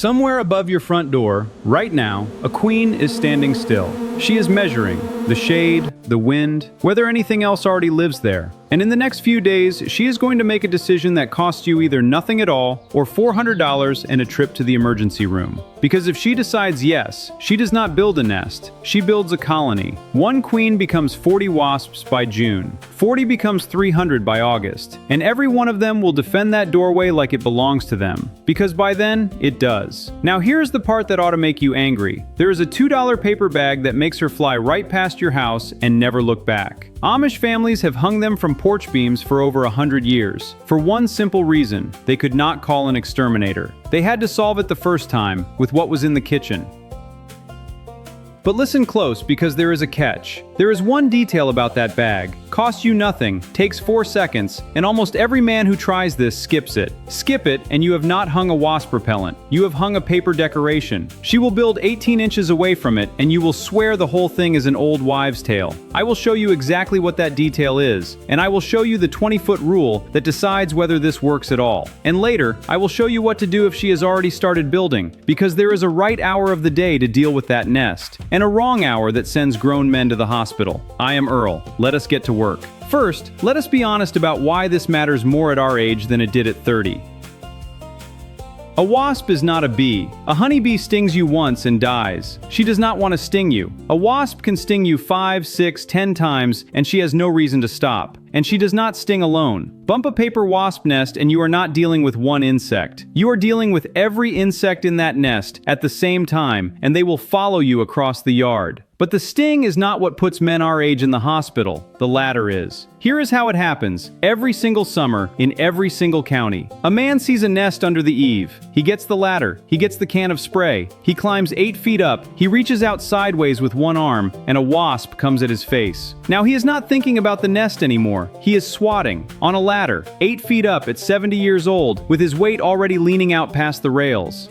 Somewhere above your front door, right now, a queen is standing still. She is measuring the shade, the wind, whether anything else already lives there. And in the next few days, she is going to make a decision that costs you either nothing at all or $400 and a trip to the emergency room. Because if she decides yes, she does not build a nest, she builds a colony. One queen becomes 40 wasps by June, 40 becomes 300 by August, and every one of them will defend that doorway like it belongs to them. Because by then, it does. Now here's the part that ought to make you angry. There is a $2 paper bag that makes her fly right past your house and never look back. Amish families have hung them from porch beams for over 100 years. For one simple reason, they could not call an exterminator. They had to solve it the first time with what was in the kitchen. But listen close, because there is a catch. There is one detail about that bag. Costs you nothing, takes 4 seconds, and almost every man who tries this skips it. Skip it, and you have not hung a wasp repellent. You have hung a paper decoration. She will build 18 inches away from it, and you will swear the whole thing is an old wives' tale. I will show you exactly what that detail is, and I will show you the 20-foot rule that decides whether this works at all. And later, I will show you what to do if she has already started building, because there is a right hour of the day to deal with that nest, and a wrong hour that sends grown men to the hospital. I am Earl. Let us get to work. First, let us be honest about why this matters more at our age than it did at 30. A wasp is not a bee. A honeybee stings you once and dies. She does not want to sting you. A wasp can sting you 5, 6, 10 times, and she has no reason to stop. And she does not sting alone. Bump a paper wasp nest and you are not dealing with one insect. You are dealing with every insect in that nest at the same time, and they will follow you across the yard. But the sting is not what puts men our age in the hospital. The latter is. Here is how it happens every single summer in every single county. A man sees a nest under the eave. He gets the ladder. He gets the can of spray. He climbs 8 feet up. He reaches out sideways with one arm, and a wasp comes at his face. Now he is not thinking about the nest anymore. He is swatting on a ladder, 8 feet up at 70 years old, with his weight already leaning out past the rails.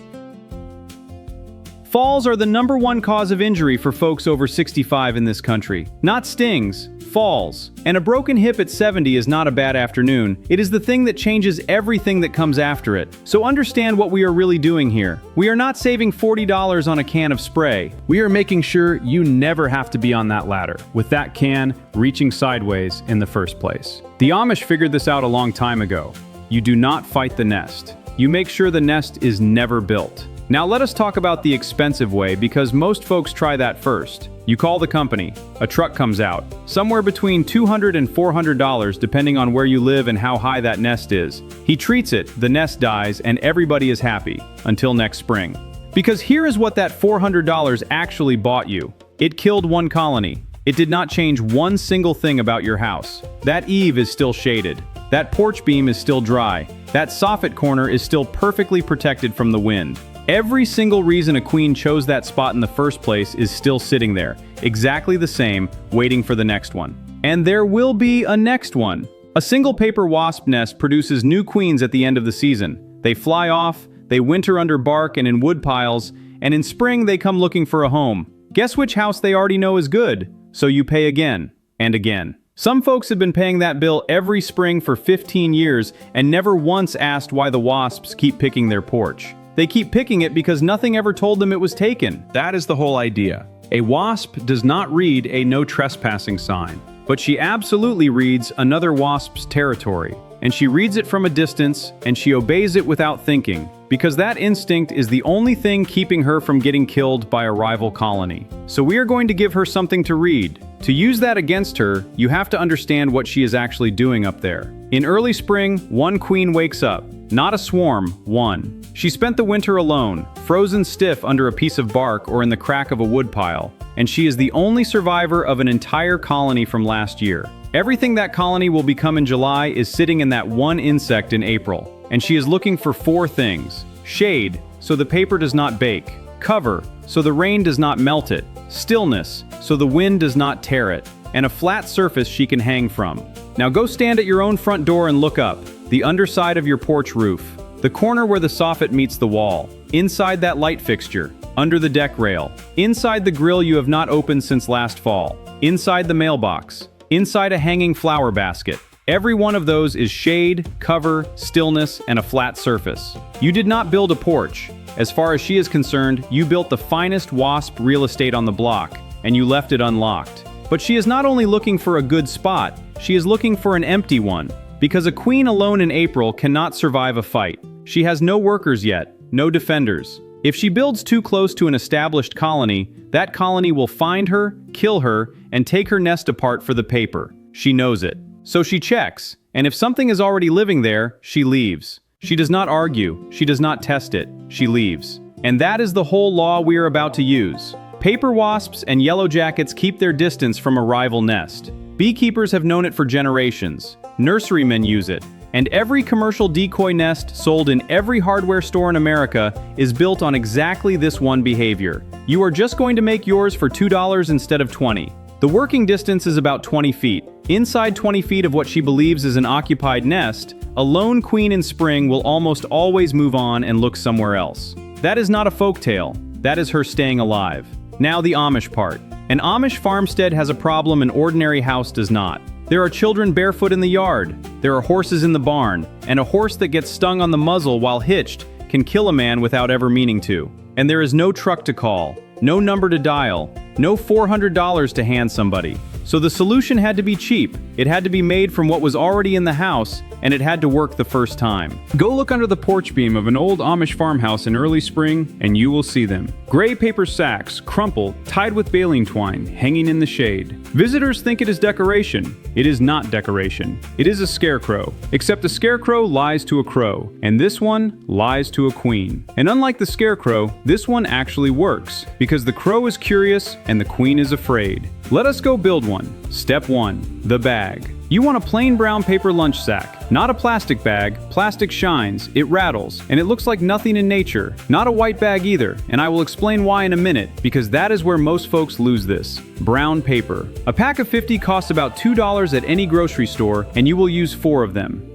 Falls are the #1 cause of injury for folks over 65 in this country. Not stings, falls. And a broken hip at 70 is not a bad afternoon. It is the thing that changes everything that comes after it. So understand what we are really doing here. We are not saving $40 on a can of spray. We are making sure you never have to be on that ladder, with that can reaching sideways in the first place. The Amish figured this out a long time ago. You do not fight the nest. You make sure the nest is never built. Now let us talk about the expensive way, because most folks try that first. You call the company, a truck comes out, somewhere between $200 and $400 depending on where you live and how high that nest is. He treats it, the nest dies, and everybody is happy, until next spring. Because here is what that $400 actually bought you. It killed one colony. It did not change one single thing about your house. That eave is still shaded. That porch beam is still dry. That soffit corner is still perfectly protected from the wind. Every single reason a queen chose that spot in the first place is still sitting there, exactly the same, waiting for the next one. And there will be a next one. A single paper wasp nest produces new queens at the end of the season. They fly off, they winter under bark and in wood piles, and in spring they come looking for a home. Guess which house they already know is good? So you pay again and again. Some folks have been paying that bill every spring for 15 years and never once asked why the wasps keep picking their porch. They keep picking it because nothing ever told them it was taken. That is the whole idea. A wasp does not read a no trespassing sign, but she absolutely reads another wasp's territory. And she reads it from a distance, and she obeys it without thinking, because that instinct is the only thing keeping her from getting killed by a rival colony. So we are going to give her something to read. To use that against her, you have to understand what she is actually doing up there. In early spring, one queen wakes up. Not a swarm, one. She spent the winter alone, frozen stiff under a piece of bark or in the crack of a woodpile, and she is the only survivor of an entire colony from last year. Everything that colony will become in July is sitting in that one insect in April, and she is looking for 4 things. Shade, so the paper does not bake. Cover, so the rain does not melt it. Stillness, so the wind does not tear it. And a flat surface she can hang from. Now go stand at your own front door and look up. The underside of your porch roof. The corner where the soffit meets the wall. Inside that light fixture. Under the deck rail. Inside the grill you have not opened since last fall. Inside the mailbox. Inside a hanging flower basket. Every one of those is shade, cover, stillness, and a flat surface. You did not build a porch. As far as she is concerned, you built the finest wasp real estate on the block, and you left it unlocked. But she is not only looking for a good spot, she is looking for an empty one. Because a queen alone in April cannot survive a fight. She has no workers yet, no defenders. If she builds too close to an established colony, that colony will find her, kill her, and take her nest apart for the paper. She knows it. So she checks, and if something is already living there, she leaves. She does not argue, she does not test it, she leaves. And that is the whole law we are about to use. Paper wasps and yellow jackets keep their distance from a rival nest. Beekeepers have known it for generations. Nurserymen use it. And every commercial decoy nest sold in every hardware store in America is built on exactly this one behavior. You are just going to make yours for $2 instead of $20. The working distance is about 20 feet. Inside 20 feet of what she believes is an occupied nest, a lone queen in spring will almost always move on and look somewhere else. That is not a folktale. That is her staying alive. Now the Amish part. An Amish farmstead has a problem an ordinary house does not. There are children barefoot in the yard. There are horses in the barn, and a horse that gets stung on the muzzle while hitched can kill a man without ever meaning to. And there is no truck to call, no number to dial, no $400 to hand somebody. So the solution had to be cheap. It had to be made from what was already in the house, and it had to work the first time. Go look under the porch beam of an old Amish farmhouse in early spring, and you will see them. Gray paper sacks, crumpled, tied with baling twine, hanging in the shade. Visitors think it is decoration. It is not decoration. It is a scarecrow. Except the scarecrow lies to a crow, and this one lies to a queen. And unlike the scarecrow, this one actually works, because the crow is curious and the queen is afraid. Let us go build one. Step 1. The bag. You want a plain brown paper lunch sack. Not a plastic bag. Plastic shines, it rattles, and it looks like nothing in nature. Not a white bag either, and I will explain why in a minute, because that is where most folks lose this. Brown paper. A pack of 50 costs about $2 at any grocery store, and you will use 4 of them.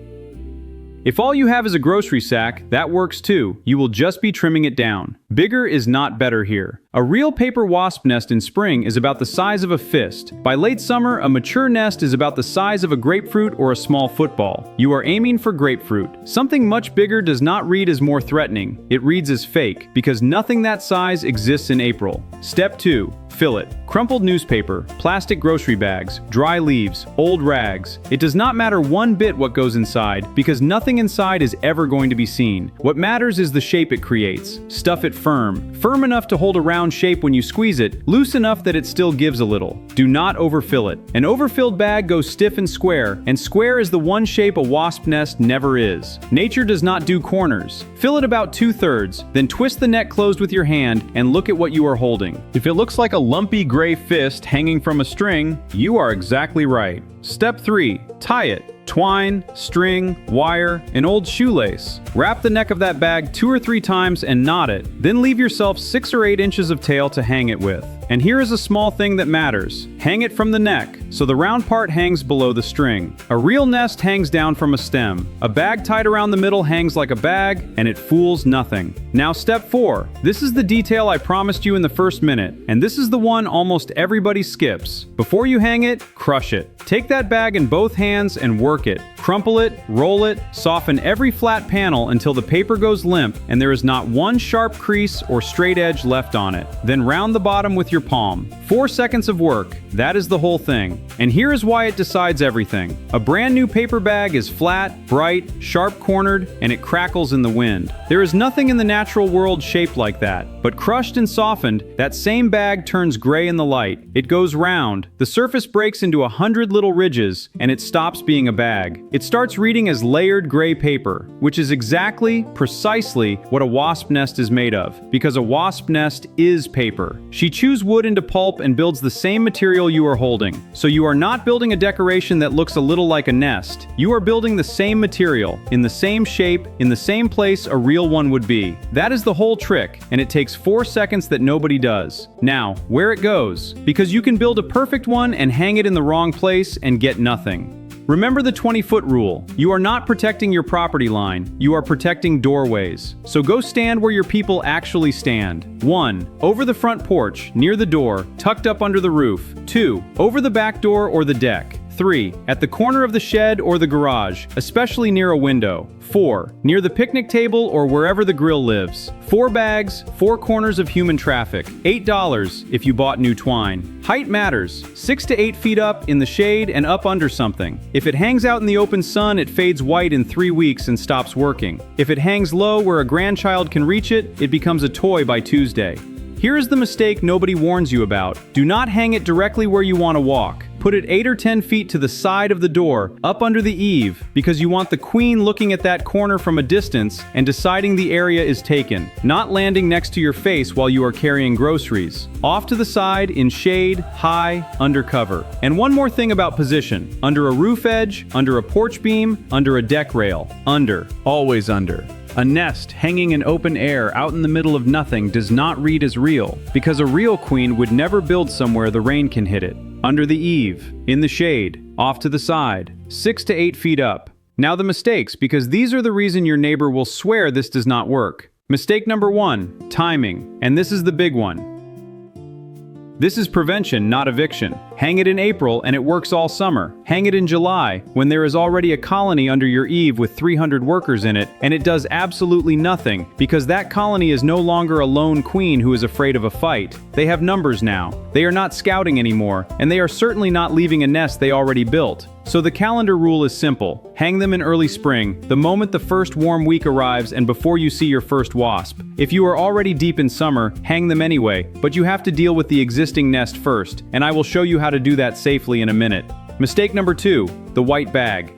If all you have is a grocery sack, that works too. You will just be trimming it down. Bigger is not better here. A real paper wasp nest in spring is about the size of a fist. By late summer, a mature nest is about the size of a grapefruit or a small football. You are aiming for grapefruit. Something much bigger does not read as more threatening. It reads as fake, because nothing that size exists in April. Step 2. Fill it. Crumpled newspaper, plastic grocery bags, dry leaves, old rags. It does not matter one bit what goes inside, because nothing inside is ever going to be seen. What matters is the shape it creates. Stuff it firm. Firm enough to hold a round shape when you squeeze it, loose enough that it still gives a little. Do not overfill it. An overfilled bag goes stiff and square is the one shape a wasp nest never is. Nature does not do corners. Fill it about 2/3, then twist the neck closed with your hand and look at what you are holding. If it looks like a lumpy gray fist hanging from a string, you are exactly right. Step 3. Tie it. Twine, string, wire, an old shoelace. Wrap the neck of that bag 2 or 3 times and knot it. Then leave yourself 6 or 8 inches of tail to hang it with. And here is a small thing that matters. Hang it from the neck, so the round part hangs below the string. A real nest hangs down from a stem. A bag tied around the middle hangs like a bag, and it fools nothing. Now step 4. This is the detail I promised you in the first minute, and this is the one almost everybody skips. Before you hang it, crush it. Take that bag in both hands and work it. Crumple it, roll it, soften every flat panel until the paper goes limp and there is not one sharp crease or straight edge left on it. Then round the bottom with your palm. 4 seconds of work. That is the whole thing. And here is why it decides everything. A brand new paper bag is flat, bright, sharp-cornered, and it crackles in the wind. There is nothing in the natural world shaped like that. But crushed and softened, that same bag turns gray in the light. It goes round. The surface breaks into 100 little ridges, and it stops being a bag. It starts reading as layered gray paper, which is exactly, precisely, what a wasp nest is made of, because a wasp nest is paper. She chews wood into pulp and builds the same material you are holding. So you are not building a decoration that looks a little like a nest. You are building the same material, in the same shape, in the same place a real one would be. That is the whole trick, and it takes 4 seconds that nobody does. Now, where it goes, because you can build a perfect one and hang it in the wrong place and get nothing. Remember the 20-foot rule. You are not protecting your property line, you are protecting doorways. So go stand where your people actually stand. 1. Over the front porch, near the door, tucked up under the roof. 2. Over the back door or the deck. 3. At the corner of the shed or the garage, especially near a window. 4. Near the picnic table or wherever the grill lives. 4 bags, 4 corners of human traffic. $8 if you bought new twine. Height matters. 6 to 8 feet up in the shade and up under something. If it hangs out in the open sun, it fades white in 3 weeks and stops working. If it hangs low where a grandchild can reach it, it becomes a toy by Tuesday. Here is the mistake nobody warns you about. Do not hang it directly where you want to walk. Put it 8 or 10 feet to the side of the door, up under the eave, because you want the queen looking at that corner from a distance and deciding the area is taken, not landing next to your face while you are carrying groceries. Off to the side, in shade, high, under cover. And one more thing about position. Under a roof edge, under a porch beam, under a deck rail. Under. Always under. A nest hanging in open air out in the middle of nothing does not read as real, because a real queen would never build somewhere the rain can hit it. Under the eave, in the shade, off to the side, 6 to 8 feet up. Now the mistakes, because these are the reason your neighbor will swear this does not work. Mistake number 1, timing, and this is the big one. This is prevention, not eviction. Hang it in April and it works all summer. Hang it in July when there is already a colony under your eave with 300 workers in it, and it does absolutely nothing because that colony is no longer a lone queen who is afraid of a fight. They have numbers now. They are not scouting anymore, and they are certainly not leaving a nest they already built. So the calendar rule is simple. Hang them in early spring, the moment the first warm week arrives and before you see your first wasp. If you are already deep in summer, hang them anyway, but you have to deal with the existing nest first, and I will show you how to do that safely in a minute. Mistake number 2, the white bag.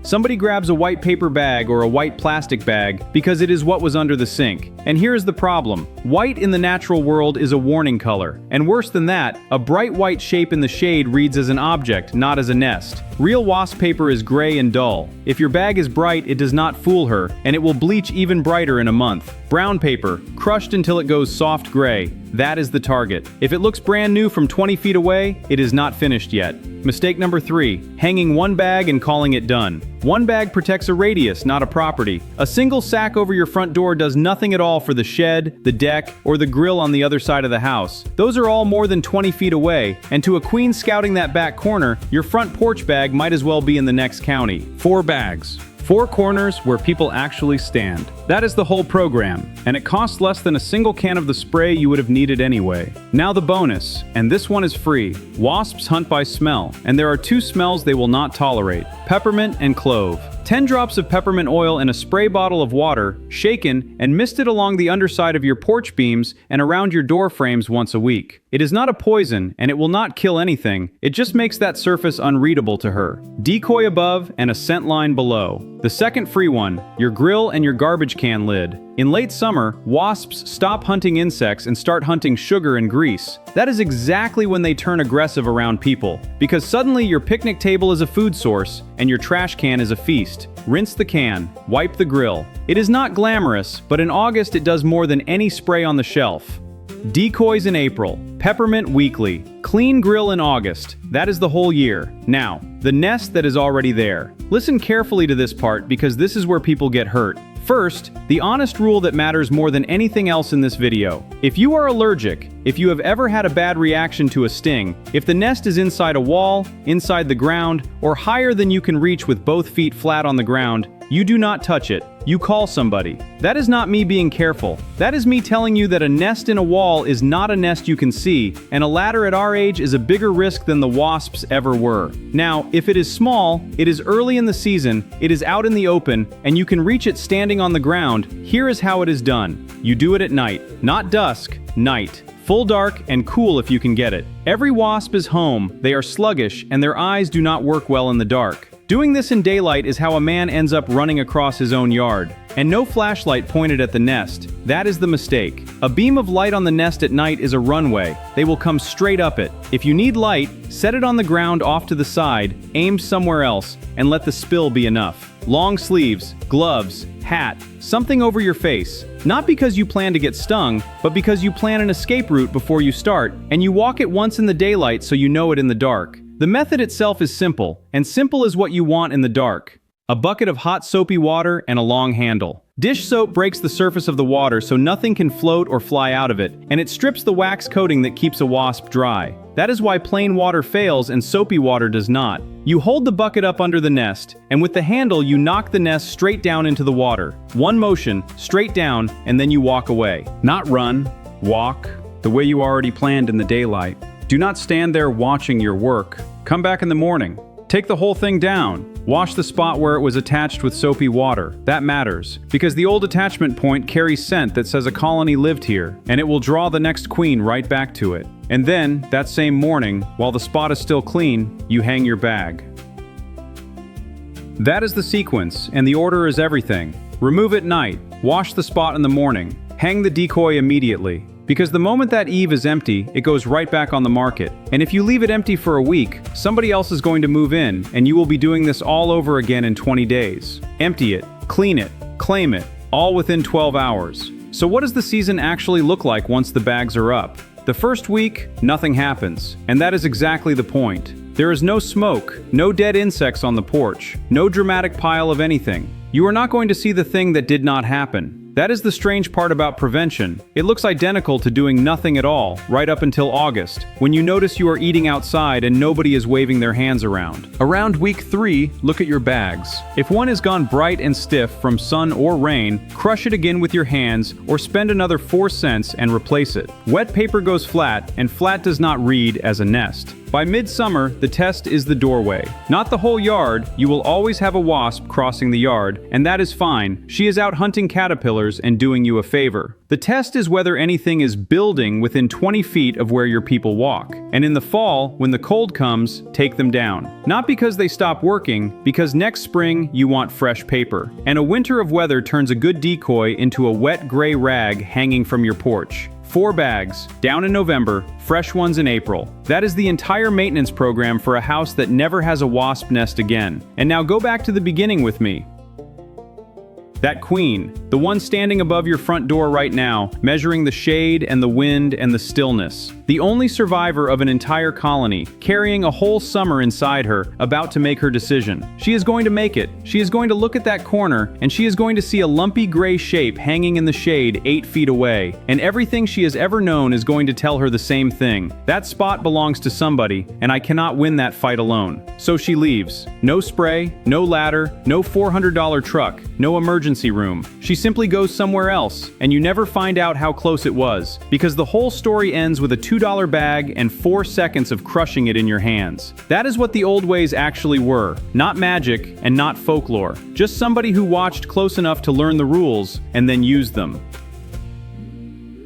Somebody grabs a white paper bag or a white plastic bag because it is what was under the sink. And here is the problem. White in the natural world is a warning color. And worse than that, a bright white shape in the shade reads as an object, not as a nest. Real wasp paper is gray and dull. If your bag is bright, it does not fool her, and it will bleach even brighter in a month. Brown paper, crushed until it goes soft gray. That is the target. If it looks brand new from 20 feet away, it is not finished yet. Mistake number 3, hanging one bag and calling it done. One bag protects a radius, not a property. A single sack over your front door does nothing at all for the shed, the deck, or the grill on the other side of the house. Those are all more than 20 feet away, and to a queen scouting that back corner, your front porch bag might as well be in the next county. 4 bags. 4 corners where people actually stand. That is the whole program, and it costs less than a single can of the spray you would have needed anyway. Now the bonus, and this one is free. Wasps hunt by smell, and there are 2 smells they will not tolerate: peppermint and clove. 10 drops of peppermint oil in a spray bottle of water, shaken, and misted along the underside of your porch beams and around your door frames once a week. It is not a poison, and it will not kill anything. It just makes that surface unreadable to her. Decoy above and a scent line below. The second free one, your grill and your garbage can lid. In late summer, wasps stop hunting insects and start hunting sugar and grease. That is exactly when they turn aggressive around people, because suddenly your picnic table is a food source and your trash can is a feast. Rinse the can, wipe the grill. It is not glamorous, but in August it does more than any spray on the shelf. Decoys in April, peppermint weekly, clean grill in August. That is the whole year. Now, the nest that is already there. Listen carefully to this part because this is where people get hurt. First, the honest rule that matters more than anything else in this video. If you are allergic, if you have ever had a bad reaction to a sting, if the nest is inside a wall, inside the ground, or higher than you can reach with both feet flat on the ground, you do not touch it. You call somebody. That is not me being careful. That is me telling you that a nest in a wall is not a nest you can see, and a ladder at our age is a bigger risk than the wasps ever were. Now, if it is small, it is early in the season, it is out in the open, and you can reach it standing on the ground, here is how it is done. You do it at night. Not dusk, night. Full dark and cool if you can get it. Every wasp is home, they are sluggish, and their eyes do not work well in the dark. Doing this in daylight is how a man ends up running across his own yard. And no flashlight pointed at the nest. That is the mistake. A beam of light on the nest at night is a runway. They will come straight up it. If you need light, set it on the ground off to the side, aimed somewhere else, and let the spill be enough. Long sleeves, gloves, hat, something over your face. Not because you plan to get stung, but because you plan an escape route before you start, and you walk it once in the daylight so you know it in the dark. The method itself is simple, and simple is what you want in the dark. A bucket of hot soapy water and a long handle. Dish soap breaks the surface of the water so nothing can float or fly out of it, and it strips the wax coating that keeps a wasp dry. That is why plain water fails and soapy water does not. You hold the bucket up under the nest, and with the handle you knock the nest straight down into the water. One motion, straight down, and then you walk away. Not run, walk, the way you already planned in the daylight. Do not stand there watching your work. Come back in the morning. Take the whole thing down. Wash the spot where it was attached with soapy water. That matters, because the old attachment point carries scent that says a colony lived here, and it will draw the next queen right back to it. And then, that same morning, while the spot is still clean, you hang your bag. That is the sequence, and the order is everything. Remove at night, wash the spot in the morning, hang the decoy immediately. Because the moment that Eve is empty, it goes right back on the market. And if you leave it empty for a week, somebody else is going to move in, and you will be doing this all over again in 20 days. Empty it, clean it, claim it, all within 12 hours. So what does the season actually look like once the bags are up? The first week, nothing happens. And that is exactly the point. There is no smoke, no dead insects on the porch, no dramatic pile of anything. You are not going to see the thing that did not happen. That is the strange part about prevention. It looks identical to doing nothing at all, right up until August, when you notice you are eating outside and nobody is waving their hands around. Around week 3, look at your bags. If one has gone bright and stiff from sun or rain, crush it again with your hands or spend another 4 cents and replace it. Wet paper goes flat, and flat does not read as a nest. By midsummer, the test is the doorway. Not the whole yard. You will always have a wasp crossing the yard, and that is fine. She is out hunting caterpillars and doing you a favor. The test is whether anything is building within 20 feet of where your people walk. And in the fall, when the cold comes, take them down. Not because they stop working, because next spring you want fresh paper. And a winter of weather turns a good decoy into a wet gray rag hanging from your porch. 4 bags, down in November, fresh ones in April. That is the entire maintenance program for a house that never has a wasp nest again. And now go back to the beginning with me. That queen, the one standing above your front door right now, measuring the shade and the wind and the stillness. The only survivor of an entire colony, carrying a whole summer inside her, about to make her decision. She is going to make it. She is going to look at that corner, and she is going to see a lumpy gray shape hanging in the shade 8 feet away. And everything she has ever known is going to tell her the same thing. That spot belongs to somebody, and I cannot win that fight alone. So she leaves. No spray, no ladder, no $400 truck, no emergency room. She simply goes somewhere else, and you never find out how close it was, because the whole story ends with a $2 bag and 4 seconds of crushing it in your hands. That is what the old ways actually were. Not magic and not folklore. Just somebody who watched close enough to learn the rules and then used them.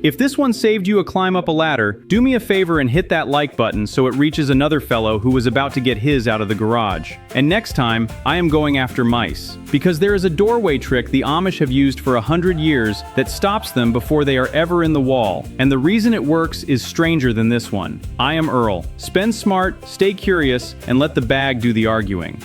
If this one saved you a climb up a ladder, do me a favor and hit that like button so it reaches another fellow who was about to get his out of the garage. And next time, I am going after mice. Because there is a doorway trick the Amish have used for 100 years that stops them before they are ever in the wall. And the reason it works is stranger than this one. I am Earl. Spend smart, stay curious, and let the bag do the arguing.